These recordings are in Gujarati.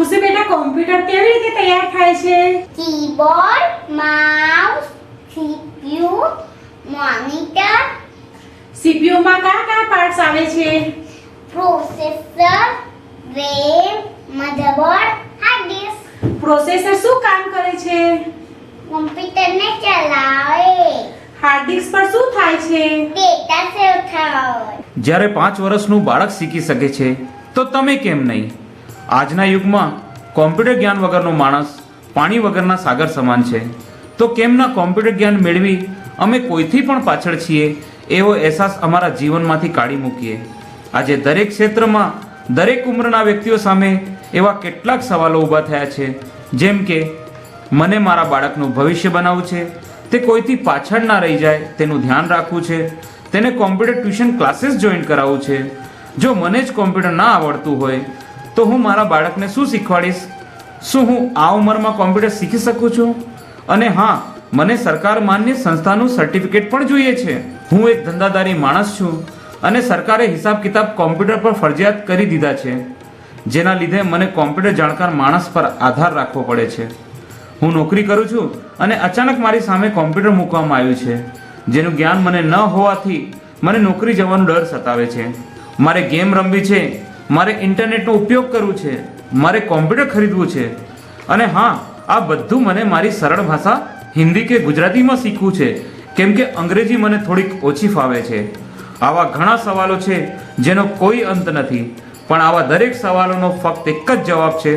ખુશી બેટા કોમ્પ્યુટર કેવી રીતે તૈયાર થાય છે? Keyboard, mouse, CPU, monitor, CPU માં કયા પાર્ટ્સ આવે છે? Processor, RAM, motherboard, hard disk. Processor શું કામ કરે છે? કોમ્પ્યુટરને ચલાવે. હાર્ડ ડિસ્ક પર શું થાય છે? ડેટા સેવ થાય. જ્યારે 5 વર્ષનું બાળક શીખી શકે છે તો તમે કેમ નહીં? આજના યુગમાં કોમ્પ્યુટર જ્ઞાન વગરનો માણસ પાણી વગરના સાગર સમાન છે. તો કેમ ના કોમ્પ્યુટર જ્ઞાન મેળવી અમે કોઈથી પણ પાછળ છીએ એવો અહેસાસ અમારા જીવનમાંથી કાઢી મૂકીએ. આજે દરેક ક્ષેત્રમાં દરેક ઉંમરના વ્યક્તિઓ સામે એવા કેટલાક સવાલો ઊભા થયા છે, જેમ કે મને મારા બાળકનું ભવિષ્ય બનાવવું છે, તે કોઈથી પાછળ ના રહી જાય તેનું ધ્યાન રાખવું છે, તેને કોમ્પ્યુટર ટ્યુશન ક્લાસીસ જોઈન કરાવવું છે. જો મને જ કોમ્પ્યુટર ના આવડતું હોય તો હું મારા બાળકને શું શીખવાડીશ? શું હું આ ઉંમરમાં કોમ્પ્યુટર શીખી શકું છું? અને હા, મને સરકાર માન્ય સંસ્થાનું સર્ટિફિકેટ પણ જોઈએ છે. હું એક ધંધાદારી માણસ છું અને સરકારે હિસાબ કિતાબ કોમ્પ્યુટર પર ફરજિયાત કરી દીધા છે, જેના લીધે મને કોમ્પ્યુટર જાણકાર માણસ પર આધાર રાખવો પડે છે. હું નોકરી કરું છું અને અચાનક મારી સામે કોમ્પ્યુટર મૂકવામાં આવ્યું છે, જેનું જ્ઞાન મને ન હોવાથી મને નોકરી જવાનો ડર સતાવે છે. મારે ગેમ રમવી છે, મારે ઇન્ટરનેટનો ઉપયોગ કરવું છે, મારે કોમ્પ્યુટર ખરીદવું છે, અને હા, આ બધું મને મારી સરળ ભાષા હિન્દી કે ગુજરાતીમાં શીખવું છે, કેમ કે અંગ્રેજી મને થોડીક ઓછી ફાવે છે. આવા ઘણા સવાલો છે જેનો કોઈ અંત નથી, પણ આવા દરેક સવાલોનો ફક્ત એક જ જવાબ છે: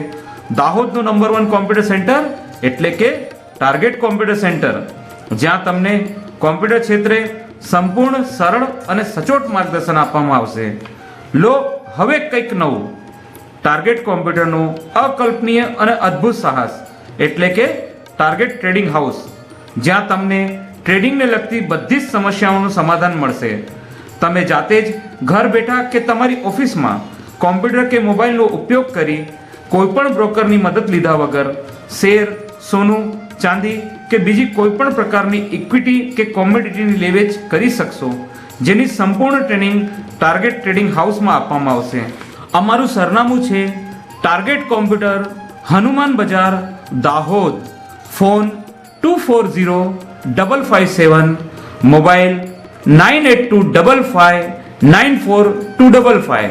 દાહોદનું નંબર 1 કોમ્પ્યુટર સેન્ટર એટલે કે ટાર્ગેટ કોમ્પ્યુટર સેન્ટર, જ્યાં તમને કોમ્પ્યુટર ક્ષેત્રે સંપૂર્ણ, સરળ અને સચોટ માર્ગદર્શન આપવામાં આવશે. લો હવે કંઈક નવું. ટાર્ગેટ કોમ્પ્યુટરનું અકલ્પનીય અને અદ્ભુત સાહસ એટલે કે ટાર્ગેટ ટ્રેડિંગ હાઉસ, જ્યાં તમને ટ્રેડિંગને લગતી બધી જ સમસ્યાઓનું સમાધાન મળશે. તમે જાતે જ ઘર બેઠા કે તમારી ઓફિસમાં કોમ્પ્યુટર કે મોબાઈલનો ઉપયોગ કરી કોઈપણ બ્રોકરની મદદ લીધા વગર શેર, સોનું, ચાંદી કે બીજી કોઈપણ પ્રકારની ઇક્વિટી કે કોમોડિટીની લેવેચ કરી શકશો, જેની સંપૂર્ણ ટ્રેનિંગ ટાર્ગેટ ટ્રેડિંગ હાઉસમાં આપવામાં આવશે. અમારું સરનામું છે ટાર્ગેટ કોમ્પ્યુટર, હનુમાન બજાર, દાહોદ. Phone 240557, mobile 9825594255.